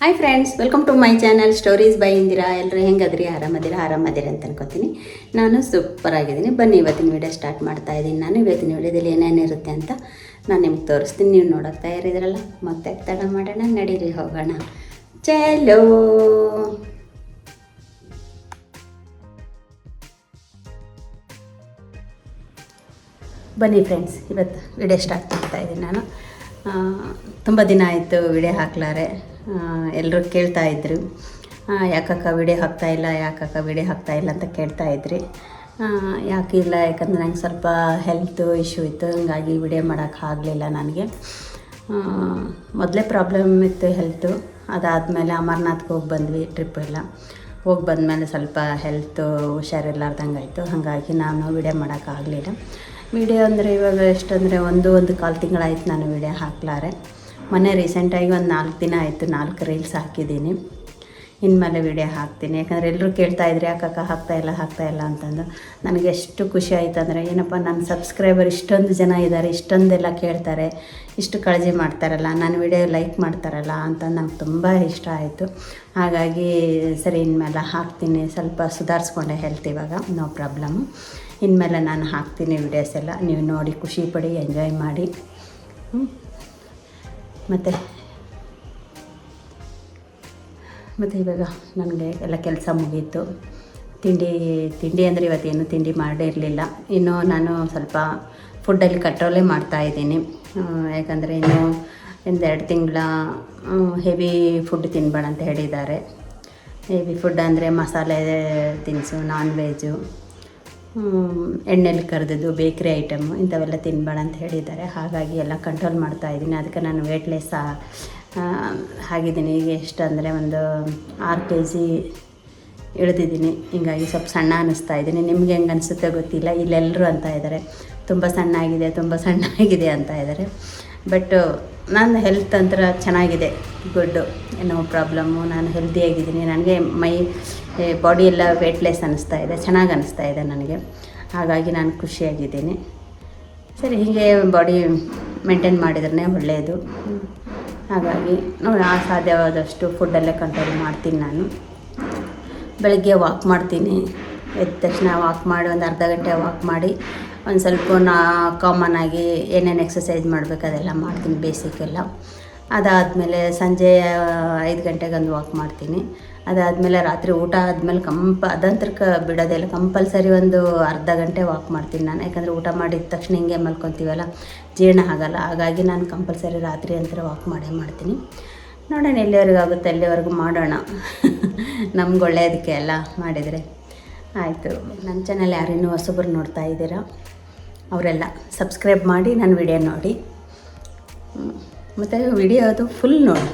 Hi friends, welcome to my channel stories by Indira. ಎಲ್ಲರೂ ಹೆಂಗದ್ರಿ? ಆರಾಮದಿರ ಅಂತ ಅನ್ಕೋತೀನಿ. ನಾನು ಸೂಪರ್ ಆಗಿದ್ದೀನಿ. ಬನ್ನಿ ಇವತ್ತಿನ ವೀಡಿಯೋ ಸ್ಟಾರ್ಟ್ ಮಾಡ್ತಾ ಇದ್ದೀನಿ. ನಾನು ಇವತ್ತಿನ ವೀಡಿಯೋದಲ್ಲಿ ಏನೇನಿರುತ್ತೆ ಅಂತ ನಾನು ನಿಮ್ಗೆ ತೋರಿಸ್ತೀನಿ. ನೀವು ನೋಡೋಕೆ ತಯಾರಿದ್ರಲ್ಲ, ಮತ್ತೆ ತಡ ಮಾಡೋಣ, ನಡೀರಿ ಹೋಗೋಣ. ಚಲೋ ಬನ್ನಿ ಫ್ರೆಂಡ್ಸ್, ಇವತ್ತು ವಿಡಿಯೋ ಸ್ಟಾರ್ಟ್ ಮಾಡ್ತಾಯಿದ್ದೀನಿ. ನಾನು ತುಂಬ ದಿನ ಆಯಿತು ವಿಡಿಯೋ ಹಾಕ್ಲಾರೆ. ಎಲ್ಲರೂ ಕೇಳ್ತಾಯಿದ್ರು, ಯಾಕಕ್ಕ ವಿಡಿಯೋ ಹಾಕ್ತಾಯಿಲ್ಲ ಅಂತ ಕೇಳ್ತಾಯಿದ್ರಿ. ಯಾಕಿಲ್ಲ, ಯಾಕಂದರೆ ನಂಗೆ ಸ್ವಲ್ಪ ಹೆಲ್ತು ಇಶ್ಯೂ ಇತ್ತು, ಹಂಗಾಗಿ ವಿಡಿಯೋ ಮಾಡೋಕ್ಕಾಗಲಿಲ್ಲ ನನಗೆ. ಮೊದಲೇ ಪ್ರಾಬ್ಲಮ್ ಇತ್ತು ಹೆಲ್ತು. ಅದಾದಮೇಲೆ ಅಮರ್ನಾಥ್ಗೆ ಹೋಗಿ ಬಂದ್ವಿ, ಟ್ರಿಪ್ ಎಲ್ಲ ಹೋಗಿ ಬಂದಮೇಲೆ ಸ್ವಲ್ಪ ಹೆಲ್ತು ಹುಷಾರಿಲ್ಲಾರ್ದಂಗೆ ಆಯಿತು. ಹಾಗಾಗಿ ನಾನು ವಿಡಿಯೋ ಮಾಡೋಕ್ಕಾಗಲಿಲ್ಲ. ವಿಡಿಯೋ ಅಂದರೆ ಇವಾಗ ಎಷ್ಟಂದರೆ ಒಂದು ಕಾಲು ತಿಂಗಳಾಯ್ತು ನಾನು ವಿಡಿಯೋ ಹಾಕ್ಲಾರೆ. ಮೊನ್ನೆ ರೀಸೆಂಟಾಗಿ ಒಂದು 4 ದಿನ ಆಯಿತು, 4 ರೀಲ್ಸ್ ಹಾಕಿದ್ದೀನಿ. ಇನ್ಮೇಲೆ ವಿಡಿಯೋ ಹಾಕ್ತೀನಿ. ಯಾಕಂದರೆ ಎಲ್ಲರೂ ಕೇಳ್ತಾಯಿದ್ರಿ, ಯಾಕಕ್ಕ ಹಾಕ್ತಾಯಿಲ್ಲ ಅಂತಂದು. ನನಗೆ ಎಷ್ಟು ಖುಷಿ ಆಯಿತು ಅಂದರೆ, ಏನಪ್ಪ ನನ್ನ ಸಬ್ಸ್ಕ್ರೈಬರ್ ಇಷ್ಟೊಂದು ಜನ ಇದ್ದಾರೆ, ಇಷ್ಟೊಂದೆಲ್ಲ ಕೇಳ್ತಾರೆ, ಇಷ್ಟು ಕಾಳಜಿ ಮಾಡ್ತಾರಲ್ಲ, ನನ್ನ ವಿಡಿಯೋ ಲೈಕ್ ಮಾಡ್ತಾರಲ್ಲ ಅಂತ ನಂಗೆ ತುಂಬ ಇಷ್ಟ ಆಯಿತು. ಹಾಗಾಗಿ ಸರಿ, ಇನ್ಮೇಲೆ ಹಾಕ್ತೀನಿ. ಸ್ವಲ್ಪ ಸುಧಾರಿಸ್ಕೊಂಡೆ ಹೆಲ್ತ್ ಇವಾಗ, ನೋ ಪ್ರಾಬ್ಲಮ್ಮು. ಇನ್ಮೇಲೆ ನಾನು ಹಾಕ್ತೀನಿ ವಿಡಿಯೋಸ್ ಎಲ್ಲ. ನೀವು ನೋಡಿ ಖುಷಿ ಪಡಿ, ಎಂಜಾಯ್ ಮಾಡಿ. ಮತ್ತು ಇವಾಗ ನನಗೆ ಎಲ್ಲ ಕೆಲಸ ಮುಗೀತು. ತಿಂಡಿ ಅಂದರೆ ಇವತ್ತೇನು ತಿಂಡಿ ಮಾಡಿರಲಿಲ್ಲ. ಇನ್ನು ನಾನು ಸ್ವಲ್ಪ ಫುಡ್ಡಲ್ಲಿ ಕಂಟ್ರೋಲೇ ಮಾಡ್ತಾಯಿದ್ದೀನಿ. ಯಾಕಂದರೆ ಇನ್ನು 1-2 ತಿಂಗಳ ಹೆವಿ ಫುಡ್ ತಿನ್ಬೇಡ ಅಂತ ಹೇಳಿದ್ದಾರೆ. ಹೆವಿ ಫುಡ್ ಅಂದರೆ ಮಸಾಲೆ ತಿನಿಸು, ನಾನ್ ವೆಜ್ಜು, ಎಣ್ಣೆಲಿ ಕರೆದಿದ್ದು, ಬೇಕ್ರಿ ಐಟಮು ಇಂಥವೆಲ್ಲ ತಿನ್ಬೇಡ ಅಂತ ಹೇಳಿದ್ದಾರೆ. ಹಾಗಾಗಿ ಎಲ್ಲ ಕಂಟ್ರೋಲ್ ಮಾಡ್ತಾಯಿದ್ದೀನಿ. ಅದಕ್ಕೆ ನಾನು ವೇಟ್ಲೆಸ್ ಆಗಿದ್ದೀನಿ. ಈಗ ಎಷ್ಟು ಅಂದರೆ ಒಂದು 6 kg ಇಳಿದಿದ್ದೀನಿ. ಹೀಗಾಗಿ ಸ್ವಲ್ಪ ಸಣ್ಣ ಅನ್ನಿಸ್ತಾ ಇದ್ದೀನಿ. ನಿಮ್ಗೆ ಹೆಂಗೆ ಅನಿಸುತ್ತೆ ಗೊತ್ತಿಲ್ಲ. ಇಲ್ಲೆಲ್ಲರೂ ಅಂತ ಇದ್ದಾರೆ, ತುಂಬ ಸಣ್ಣ ಆಗಿದೆ ಅಂತ ಇದ್ದಾರೆ. ಬಟ್ ನನ್ನ ಹೆಲ್ತ್ ಅಂತರ ಚೆನ್ನಾಗಿದೆ, ಗುಡ್ಡು, ಏನೋ ಪ್ರಾಬ್ಲಮ್ಮು. ನಾನು ಹೆಲ್ದಿಯಾಗಿದ್ದೀನಿ. ನನಗೆ ಬಾಡಿ ಎಲ್ಲ ವೇಟ್ಲೆಸ್ ಅನ್ನಿಸ್ತಾ ಇದೆ, ಚೆನ್ನಾಗಿ ಅನ್ನಿಸ್ತಾ ಇದೆ ನನಗೆ. ಹಾಗಾಗಿ ನಾನು ಖುಷಿಯಾಗಿದ್ದೀನಿ. ಸರಿ, ಹೀಗೆ ಬಾಡಿ ಮೇಂಟೈನ್ ಮಾಡಿದ್ರೆ ಒಳ್ಳೆಯದು. ಹಾಗಾಗಿ ಸಾಧ್ಯವಾದಷ್ಟು ಫುಡ್ಡಲ್ಲೇ ಕಂಟ್ರೋಲ್ ಮಾಡ್ತೀನಿ. ನಾನು ಬೆಳಗ್ಗೆ ವಾಕ್ ಮಾಡ್ತೀನಿ. ಎದ್ದ ತಕ್ಷಣ ವಾಕ್ ಮಾಡಿ ಒಂದು ಅರ್ಧ ಗಂಟೆ ವಾಕ್ ಮಾಡಿ, ಒಂದು ಸ್ವಲ್ಪ ಕಾಮನ್ ಆಗಿ ಏನೇನು ಎಕ್ಸಸೈಸ್ ಮಾಡಬೇಕು ಅದೆಲ್ಲ ಮಾಡ್ತೀನಿ, ಬೇಸಿಕ್ಕೆಲ್ಲ. ಅದಾದಮೇಲೆ ಸಂಜೆ 5 ಗಂಟೆಗೆ ಒಂದು ವಾಕ್ ಮಾಡ್ತೀನಿ. ಅದಾದಮೇಲೆ ರಾತ್ರಿ ಊಟ ಆದಮೇಲೆ ಅದಂತರಕ್ಕೆ ಬಿಡೋದಿಲ್ಲ, ಕಂಪಲ್ಸರಿ ಒಂದು ಅರ್ಧ ಗಂಟೆ ವಾಕ್ ಮಾಡ್ತೀನಿ ನಾನು. ಯಾಕಂದರೆ ಊಟ ಮಾಡಿದ ತಕ್ಷಣ ಹಿಂಗೆ ಮಲ್ಕೊತೀವಲ್ಲ, ಜೀರ್ಣ ಆಗೋಲ್ಲ. ಹಾಗಾಗಿ ನಾನು ಕಂಪಲ್ಸರಿ ರಾತ್ರಿ ಅಂತರ ವಾಕ್ ಮಾಡ್ತೀನಿ. ನೋಡೋಣ ಎಲ್ಲಿವರೆಗೂ ಆಗುತ್ತೆ ಅಲ್ಲಿವರೆಗೂ ಮಾಡೋಣ. ನಮ್ಗೆ ಒಳ್ಳೆಯದಕ್ಕೆ ಎಲ್ಲ ಮಾಡಿದರೆ ಆಯಿತು. ನನ್ನ ಚಾನಲ್ ಯಾರಿನ್ನೂ ಹೊಸಬ್ರು ನೋಡ್ತಾ ಇದ್ದೀರಾ, ಅವರೆಲ್ಲ ಸಬ್ಸ್ಕ್ರೈಬ್ ಮಾಡಿ ನನ್ನ ವಿಡಿಯೋ ನೋಡಿ. ಮತ್ತು ವಿಡಿಯೋ ಅದು ಫುಲ್ ನೋಡಿ,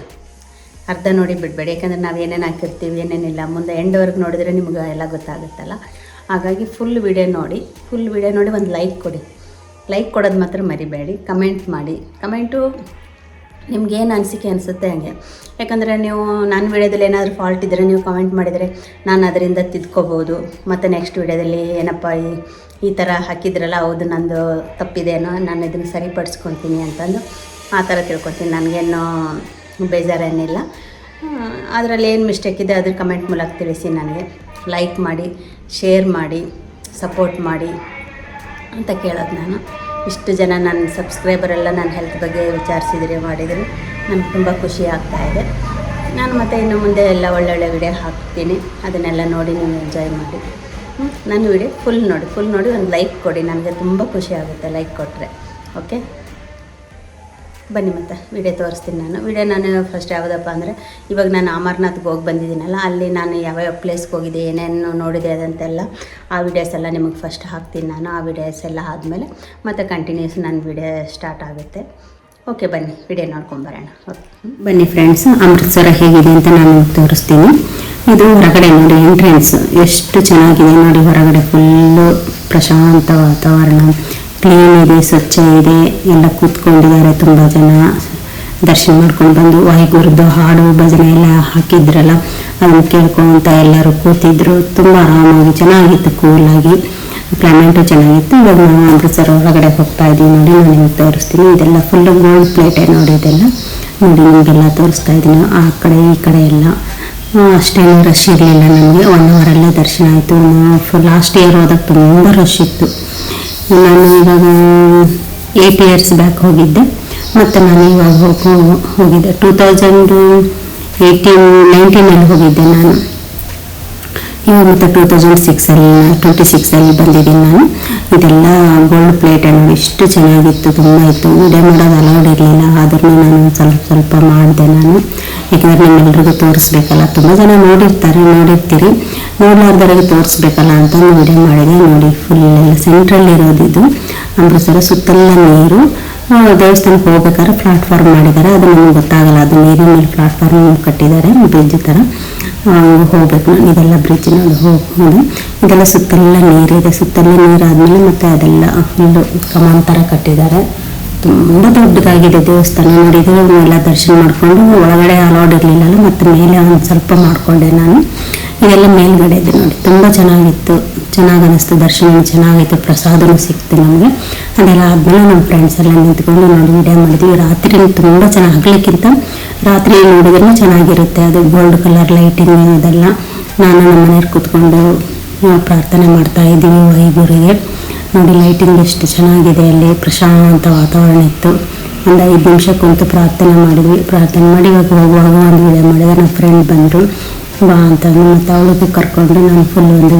ಅರ್ಧ ನೋಡಿ ಬಿಡಬೇಡಿ. ಯಾಕಂದರೆ ನಾವು ಏನೇನು ಹಾಕಿರ್ತೀವಿ, ಏನೇನಿಲ್ಲ, ಮುಂದೆ ಎಂಡ್ವರೆಗೆ ನೋಡಿದರೆ ನಿಮ್ಗೆ ಎಲ್ಲ ಗೊತ್ತಾಗುತ್ತಲ್ಲ. ಹಾಗಾಗಿ ಫುಲ್ ವಿಡಿಯೋ ನೋಡಿ ಒಂದು ಲೈಕ್ ಕೊಡಿ. ಲೈಕ್ ಕೊಡೋದು ಮಾತ್ರ ಮರಿಬೇಡಿ. ಕಮೆಂಟ್ ಮಾಡಿ. ಕಮೆಂಟು ನಿಮ್ಗೇನು ಅನಿಸಿಕೆ ಅನಿಸುತ್ತೆ ಹಂಗೆ. ಯಾಕಂದರೆ ನೀವು ನನ್ನ ವಿಡಿಯೋದಲ್ಲಿ ಏನಾದರೂ ಫಾಲ್ಟ್ ಇದ್ದರೆ ನೀವು ಕಮೆಂಟ್ ಮಾಡಿದರೆ ನಾನು ಅದರಿಂದ ತಿದ್ಕೋಬೋದು. ಮತ್ತು ನೆಕ್ಸ್ಟ್ ವಿಡಿಯೋದಲ್ಲಿ ಏನಪ್ಪ ಈ ಥರ ಹಾಕಿದ್ರಲ್ಲ, ಹೌದು ನಂದು ತಪ್ಪಿದೇನೋ, ನಾನು ಇದನ್ನು ಸರಿಪಡಿಸ್ಕೊತೀನಿ ಅಂತಂದು ಆ ಥರ ತಿಳ್ಕೊತೀನಿ. ನನಗೇನು ಬೇಜಾರೇನಿಲ್ಲ. ಅದರಲ್ಲಿ ಏನು ಮಿಸ್ಟೇಕ್ ಇದೆ ಅದ್ರ ಕಮೆಂಟ್ ಮೂಲಕ ತಿಳಿಸಿ ನನಗೆ. ಲೈಕ್ ಮಾಡಿ, ಶೇರ್ ಮಾಡಿ, ಸಪೋರ್ಟ್ ಮಾಡಿ ಅಂತ ಕೇಳೋದು ನಾನು. ಇಷ್ಟು ಜನ ನನ್ನ ಸಬ್ಸ್ಕ್ರೈಬರೆಲ್ಲ ನನ್ನ ಹೆಲ್ತ್ ಬಗ್ಗೆ ಮಾಡಿದರೆ ನನಗೆ ತುಂಬ ಖುಷಿ ಆಗ್ತಾಯಿದೆ. ನಾನು ಮತ್ತು ಇನ್ನು ಮುಂದೆ ಎಲ್ಲ ಒಳ್ಳೊಳ್ಳೆ ವಿಡಿಯೋ ಹಾಕ್ತೀನಿ. ಅದನ್ನೆಲ್ಲ ನೋಡಿ ನೀವು ಎಂಜಾಯ್ ಮಾಡಿ. ನನ್ನ ವಿಡಿಯೋ ಫುಲ್ ನೋಡಿ ಒಂದು ಲೈಕ್ ಕೊಡಿ. ನನಗೆ ತುಂಬ ಖುಷಿ ಆಗುತ್ತೆ ಲೈಕ್ ಕೊಟ್ಟರೆ. ಓಕೆ, ಬನ್ನಿ ಮತ್ತು ವಿಡಿಯೋ ತೋರಿಸ್ತೀನಿ. ನಾನು ಫಸ್ಟ್ ಯಾವುದಪ್ಪ ಅಂದರೆ, ಇವಾಗ ನಾನು ಅಮರ್ನಾಥ್ಗೆ ಹೋಗಿ ಬಂದಿದ್ದೀನಲ್ಲ, ಅಲ್ಲಿ ನಾನು ಯಾವ್ಯಾವ ಪ್ಲೇಸ್ಗೆ ಹೋಗಿದ್ದೆ, ಏನೇನು ನೋಡಿದೆ ಅದಂತೆಲ್ಲ ಆ ವಿಡಿಯೋಸ್ ಎಲ್ಲ ನಿಮಗೆ ಫಸ್ಟ್ ಹಾಕ್ತೀನಿ ನಾನು. ಆ ವಿಡಿಯೋಸ್ ಎಲ್ಲ ಆದಮೇಲೆ ಮತ್ತು ಕಂಟಿನ್ಯೂಸ್ ನನ್ನ ವಿಡಿಯೋ ಸ್ಟಾರ್ಟ್ ಆಗುತ್ತೆ. ಓಕೆ, ಬನ್ನಿ ವಿಡಿಯೋ ನೋಡ್ಕೊಂಬರೋಣ. ಓಕೆ, ಬನ್ನಿ ಫ್ರೆಂಡ್ಸ್, ಅಮೃತ್ಸರ ಹೇಗಿದೆ ಅಂತ ನಾನು ತೋರಿಸ್ತೀನಿ. ಇದು ಹೊರಗಡೆ ನೋಡಿ, ಎಂಟ್ರೆನ್ಸ್ ಎಷ್ಟು ಚೆನ್ನಾಗಿದೆ ನೋಡಿ. ಹೊರಗಡೆ ಫುಲ್ಲು ಪ್ರಶಾಂತ ವಾತಾವರಣ, ಕ್ಲೀನ್ ಇದೆ, ಸ್ವಚ್ಛ ಇದೆ. ಎಲ್ಲ ಕೂತ್ಕೊಂಡಿದ್ದಾರೆ ತುಂಬ ಜನ. ದರ್ಶನ ಮಾಡ್ಕೊಂಡು ಬಂದು ವಾಯುಗುರುದು ಹಾಡು ಭಜನೆ ಎಲ್ಲ ಹಾಕಿದ್ರಲ್ಲ, ಅದನ್ನು ಕೇಳ್ಕೊಂತ ಎಲ್ಲರೂ ಕೂತಿದ್ರು. ತುಂಬ ಆರಾಮಾಗಿ ಚೆನ್ನಾಗಿತ್ತು, ಕೂಲಾಗಿ. ಕ್ಲೈಮೇಟು ಚೆನ್ನಾಗಿತ್ತು. ಇವಾಗ ನಾವು ಅಮೃತ್ಸರ ಹೊರಗಡೆ ಹೋಗ್ತಾ ಇದ್ದೀವಿ ನೋಡಿ. ನಾನು ನಿಮಗೆ ತೋರಿಸ್ತೀನಿ. ಇದೆಲ್ಲ ಫುಲ್ಲು ಗೋಲ್ಡ್ ಪ್ಲೇಟೇ ನೋಡಿ. ಇದೆಲ್ಲ ನೋಡಿ ನಿಮಗೆಲ್ಲ ತೋರಿಸ್ತಾ ಇದ್ದೀನಿ. ಆ ಕಡೆ ಈ ಕಡೆ ಎಲ್ಲ ಅಷ್ಟೇನು ರಶ್ ಇರಲಿಲ್ಲ. ನಮಗೆ 1 ಅವರಲ್ಲೇ ದರ್ಶನ ಆಯಿತು. ಲಾಸ್ಟ್ ಇಯರ್ ಹೋದಾಗ ತುಂಬ ರಶ್ ಇತ್ತು. ನಾನು ಇವಾಗ 8 ಇಯರ್ಸ್ ಬ್ಯಾಕ್ ಹೋಗಿದ್ದೆ, ಮತ್ತು ನಾನು ಇವಾಗ ಹೋಗಿದ್ದೆ 2019 ಹೋಗಿದ್ದೆ ನಾನು. ಇವಾಗ ಮತ್ತು 26 ಬಂದಿದ್ದೀನಿ ನಾನು. ಇದೆಲ್ಲ ಗೋಲ್ಡ್ ಪ್ಲೇಟ್ ನೋಡಿ ಎಷ್ಟು ಚೆನ್ನಾಗಿತ್ತು, ತುಂಬ ಇತ್ತು. ವಿಡಿಯೋ ಮಾಡೋದು ಅಲೌಡ್ ಇರಲಿಲ್ಲ, ಆದ್ರೂ ನಾನು ಸ್ವಲ್ಪ ಮಾಡಿದೆ ನಾನು. ಯಾಕೆಂದರೆ ನಿಮ್ಮೆಲ್ರಿಗೂ ತೋರಿಸ್ಬೇಕಲ್ಲ, ತುಂಬ ಜನ ನೋಡಿರ್ತೀರಿ, ನೋಡ್ಲಾರ್ದವರಿಗೆ ತೋರಿಸ್ಬೇಕಲ್ಲ ಅಂತ ವಿಡಿಯೋ ಮಾಡಿದೆ. ನೋಡಿ ಫುಲ್ ಎಲ್ಲ ಸೆಂಟ್ರಲ್ಲಿರೋದಿದ್ದು ಅಮೃತಸರ, ಸುತ್ತೆಲ್ಲ ನೀರು. ದೇವಸ್ಥಾನಕ್ಕೆ ಹೋಗ್ಬೇಕಾದ್ರೆ ಪ್ಲಾಟ್ಫಾರ್ಮ್ ಮಾಡಿದ್ದಾರೆ, ಅದು ನಮಗೆ ಗೊತ್ತಾಗಲ್ಲ, ಅದು ನೀರಿನ ಮೇಲೆ ಪ್ಲಾಟ್ಫಾರ್ಮ್ ಕಟ್ಟಿದ್ದಾರೆ, ಬ್ರಿಡ್ಜ್ ಥರ ಹೋಗ್ಬೇಕು. ನಾನು ಇದೆಲ್ಲ ಬ್ರಿಡ್ಜ್ ನೋಡಿ ಹೋಗ್ಬೋದು. ಇದೆಲ್ಲ ಸುತ್ತೆಲ್ಲ ನೀರಿದೆ, ಸುತ್ತೆಲ್ಲ ನೀರಾದಮೇಲೆ ಮತ್ತು ಅದೆಲ್ಲ ಫುಲ್ಲು ಕಮಾನ್ ಥರ ಕಟ್ಟಿದ್ದಾರೆ. ತುಂಬ ದೊಡ್ಡದಾಗಿದೆ ದೇವಸ್ಥಾನ. ನೋಡಿದರೆ ಎಲ್ಲ ದರ್ಶನ ಮಾಡಿಕೊಂಡು ಒಳಗಡೆ ಅಲೌಡ್ ಇರಲಿಲ್ಲ, ಮತ್ತು ಮೇಲೆ ಒಂದು ಸ್ವಲ್ಪ ಮಾಡಿಕೊಂಡೆ ನಾನು. ಇದೆಲ್ಲ ಮೇಲ್ಗಡೆ ಇದೆ ನೋಡಿ, ತುಂಬ ಚೆನ್ನಾಗಿತ್ತು, ಚೆನ್ನಾಗಿ ಅನ್ನಿಸ್ತು. ದರ್ಶನ ಚೆನ್ನಾಗಿತ್ತು, ಪ್ರಸಾದನೂ ಸಿಕ್ತು ನಮಗೆ. ಅದೆಲ್ಲ ಆದಮೇಲೆ ನಮ್ಮ ಫ್ರೆಂಡ್ಸ್ ಎಲ್ಲ ನಿಂತ್ಕೊಂಡು ನೋಡಿ ವಿಡಿಯೋ ಮಾಡಿದ್ವಿ. ರಾತ್ರಿ ತುಂಬ ಚೆನ್ನಾಗಿ, ಹಗಲಿಕ್ಕಿಂತ ರಾತ್ರಿ ನೋಡಿದ್ರೂ ಚೆನ್ನಾಗಿರುತ್ತೆ. ಅದು ಗೋಲ್ಡ್ ಕಲರ್ ಲೈಟಿಂಗ್ ಅದೆಲ್ಲ. ನಾನು ನಮ್ಮ ಮನೆಯವ್ರು ಕೂತ್ಕೊಂಡು ಪ್ರಾರ್ಥನೆ ಮಾಡ್ತಾ ಇದ್ದೀವಿ ವೈಗುರಿಗೆ. ನೋಡಿ ಲೈಟಿಂಗ್ ಎಷ್ಟು ಚೆನ್ನಾಗಿದೆ, ಅಲ್ಲಿ ಪ್ರಶಾಂತ ವಾತಾವರಣ ಇತ್ತು. ಒಂದು 5 ನಿಮಿಷ ಕುಂತು ಪ್ರಾರ್ಥನೆ ಮಾಡಿದ್ವಿ. ಪ್ರಾರ್ಥನೆ ಮಾಡಿ ಇವಾಗ ಹೋಗುವಾಗ ಒಂದು ವಿಡಿಯೋ ಮಾಡಿದೆ. ನಮ್ಮ ಫ್ರೆಂಡ್ ಬಂದರು ಬಾ ಅಂತಂದು, ಮತ್ತು ಅವಳಿಗೂ ಕರ್ಕೊಂಡು ನಾನು ಫುಲ್ ಒಂದು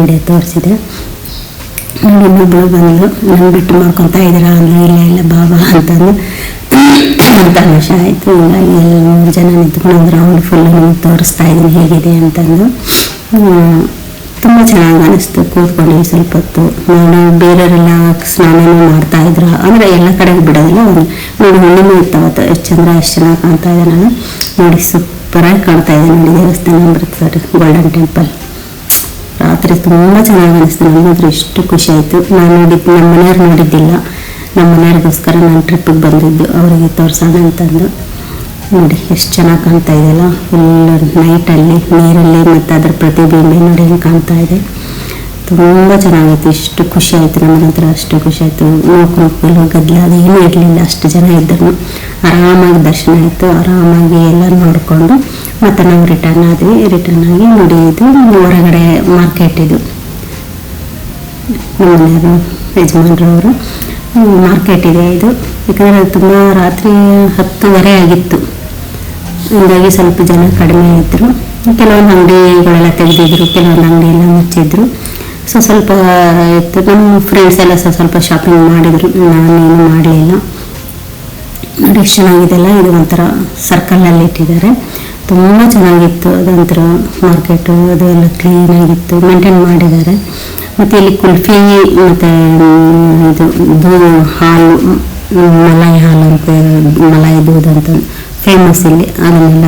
ವಿಡಿಯೋ ತೋರಿಸಿದೆ. ನೋಡಿ ಇನ್ನೊಬ್ಬಳು ಬಂದು ನಾನು ಬಿಟ್ಟು ಮಾಡ್ಕೊತಾ ಇದ್ದೀರಾ ಅಂದರು. ಇಲ್ಲ ಬಾಬಾ ಅಂತಂದು ತಮಾಷೆ ಆಯಿತು. ಹೀಗಾಗಿ 3 ಜನ ನಿಂತ್ಕೊಂಡು ರೌಂಡ್ ಫುಲ್ ನಿಮ್ಗೆ ತೋರಿಸ್ತಾ ಇದ್ದೀನಿ ಹೇಗಿದೆ ಅಂತಂದು. ತುಂಬ ಚೆನ್ನಾಗಿ ಅನ್ನಿಸ್ತು. ಕೂತ್ಕೊಂಡು ಸ್ವಲ್ಪ ಹೊತ್ತು ನೋಡಿ ಬೇರೆಯವರೆಲ್ಲ ಸ್ನಾನನೂ ಮಾಡ್ತಾಯಿದ್ರು. ಅಂದರೆ ಎಲ್ಲ ಕಡೆಗೆ ಬಿಡೋದಿಲ್ಲ, ಒಂದು ನೋಡಿ ಹುಣ್ಣಿಮೆ ಇರ್ತಾವತ್ತು ಎಷ್ಟು ಚಂದ್ರ ಎಷ್ಟು ಚೆನ್ನಾಗಿ ಕಾಣ್ತಾ ಇದೆ. ನಾನು ನೋಡಿ ಸೂಪರಾಗಿ ಕಾಣ್ತಾ ಇದೆ ನೋಡಿ ದೇವಸ್ಥಾನ ಅಮೃತಸರ ಗೋಲ್ಡನ್ ಟೆಂಪಲ್. ರಾತ್ರಿ ತುಂಬ ಚೆನ್ನಾಗಿ ಅನ್ನಿಸ್ತು. ನನಗಾದ್ರೂ ಎಷ್ಟು ಖುಷಿ ಆಯಿತು. ನಾನು ನೋಡಿದ್ದು ನಮ್ಮ ಮನೆಯವ್ರು ನೋಡಿದ್ದಿಲ್ಲ, ನಮ್ಮ ಮನೆಯವ್ರಿಗೋಸ್ಕರ ನಾನು ಟ್ರಿಪ್ಪಿಗೆ ಬಂದಿದ್ದು ಅವರಿಗೆ ತೋರಿಸೋಣ ಅಂತಂದು. ನೋಡಿ ಎಷ್ಟು ಚೆನ್ನಾಗಿ ಕಾಣ್ತಾ ಇದೆಯಲ್ಲ, ಫುಲ್ ನೈಟಲ್ಲಿ ನೀರಲ್ಲಿ ಮತ್ತು ಅದರ ಪ್ರತಿಬಿಂಬ ನೋಡಿ ಹೆಂಗೆ ಕಾಣ್ತಾ ಇದೆ. ತುಂಬ ಚೆನ್ನಾಗಿತ್ತು. ಇಷ್ಟು ಖುಷಿ ಆಯಿತು ನಮಗಂತರ, ಅಷ್ಟು ಖುಷಿ ಆಯಿತು. ನೋಡ್ಕೊಂಡು ಗದ್ದಲ ಅದು ಏನೂ ಇರಲಿಲ್ಲ, ಅಷ್ಟು ಜನ ಇದ್ದರು. ಆರಾಮಾಗಿ ದರ್ಶನ ಆಯಿತು. ಆರಾಮಾಗಿ ಎಲ್ಲ ನೋಡಿಕೊಂಡು ಮತ್ತು ನಾವು ರಿಟರ್ನ್ ಆಗಿ ನೋಡಿ ಇದು ಹೊರಗಡೆ ಮಾರ್ಕೆಟ್. ಇದು ನಮ್ಮ ಮನೆಯವರು ಯಜಮಾನ್ರವರು ಮಾರ್ಕೆಟ್ ಇದೆ ಇದು. ಯಾಕಂದರೆ ತುಂಬ ರಾತ್ರಿ 10:30 ಆಗಿತ್ತು, ಹೀಗಾಗಿ ಸ್ವಲ್ಪ ಜನ ಕಡಿಮೆ ಇದ್ದರು. ಕೆಲವೊಂದು ಅಂಗಡಿಗಳೆಲ್ಲ ತೆಗೆದಿದ್ರು, ಕೆಲವೊಂದು ಅಂಗಡಿ ಎಲ್ಲ ಮುಚ್ಚಿದ್ರು. ಸ್ವಲ್ಪ ಇತ್ತು. ನಮ್ಮ ಫ್ರೆಂಡ್ಸ್ ಎಲ್ಲ ಸ್ವಲ್ಪ ಶಾಪಿಂಗ್ ಮಾಡಿದರು, ನಾನೇನು ಮಾಡಲಿಲ್ಲ. ನೋಡಿ ಎಷ್ಟು ಚೆನ್ನಾಗಿದೆಲ್ಲ. ಇದು ಒಂಥರ ಸರ್ಕಲಲ್ಲಿ ಇಟ್ಟಿದ್ದಾರೆ, ತುಂಬ ಚೆನ್ನಾಗಿತ್ತು. ಅದೊಂಥರ ಮಾರ್ಕೆಟು ಅದು ಎಲ್ಲ ಕ್ಲೀನಾಗಿತ್ತು, ಮೇಂಟೈನ್ ಮಾಡಿದ್ದಾರೆ. ಮತ್ತು ಇಲ್ಲಿ ಕುಲ್ಫಿ ಮತ್ತು ಇದು ಹಾಲು, ಮಲಾಯಿ ಹಾಲು ಅಂತ, ಮಲಾಯಿ ದೂದ್ ಅಂತ ಫೇಮಸ್ ಇಲ್ಲಿ. ಅದನ್ನೆಲ್ಲ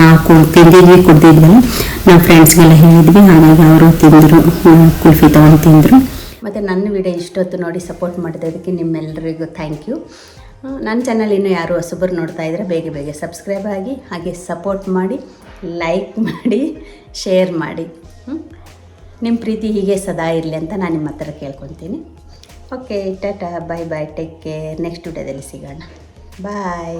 ನಾವು ಕುಡ್ದಿದ್ವಲ್ಲ, ನಮ್ಮ ಫ್ರೆಂಡ್ಸ್ಗೆಲ್ಲ ಹೇಳಿದ್ವಿ. ಹಾಗಾಗಿ ಅವರು ತಿಂದರು, ಕುಲ್ಫಿ ತೊಗೊಂಡು ತಿಂದರು. ಮತ್ತು ನನ್ನ ವಿಡಿಯೋ ಇಷ್ಟೊತ್ತು ನೋಡಿ ಸಪೋರ್ಟ್ ಮಾಡಿದ್ದಕ್ಕೆ ನಿಮ್ಮೆಲ್ಲರಿಗೂ ಥ್ಯಾಂಕ್ ಯು. ನನ್ನ ಚಾನಲ್ ಇನ್ನೂ ಯಾರು ಹೊಸಬರು ನೋಡ್ತಾ ಇದ್ದರೆ ಬೇಗ ಸಬ್ಸ್ಕ್ರೈಬ್ ಆಗಿ, ಹಾಗೆ ಸಪೋರ್ಟ್ ಮಾಡಿ, ಲೈಕ್ ಮಾಡಿ, ಶೇರ್ ಮಾಡಿ. ನಿಮ್ಮ ಪ್ರೀತಿ ಹೀಗೆ ಸದಾ ಇರಲಿ ಅಂತ ನಾನು ನಿಮ್ಮ ಹತ್ರ ಕೇಳ್ಕೊತೀನಿ. ಓಕೆ, ಟಾಟಾ, ಬಾಯ್, ಟೇಕ್ ಕೇರ್. ನೆಕ್ಸ್ಟ್ ವಿಡಿಯೋದಲ್ಲಿ ಸಿಗೋಣ. ಬಾಯ್.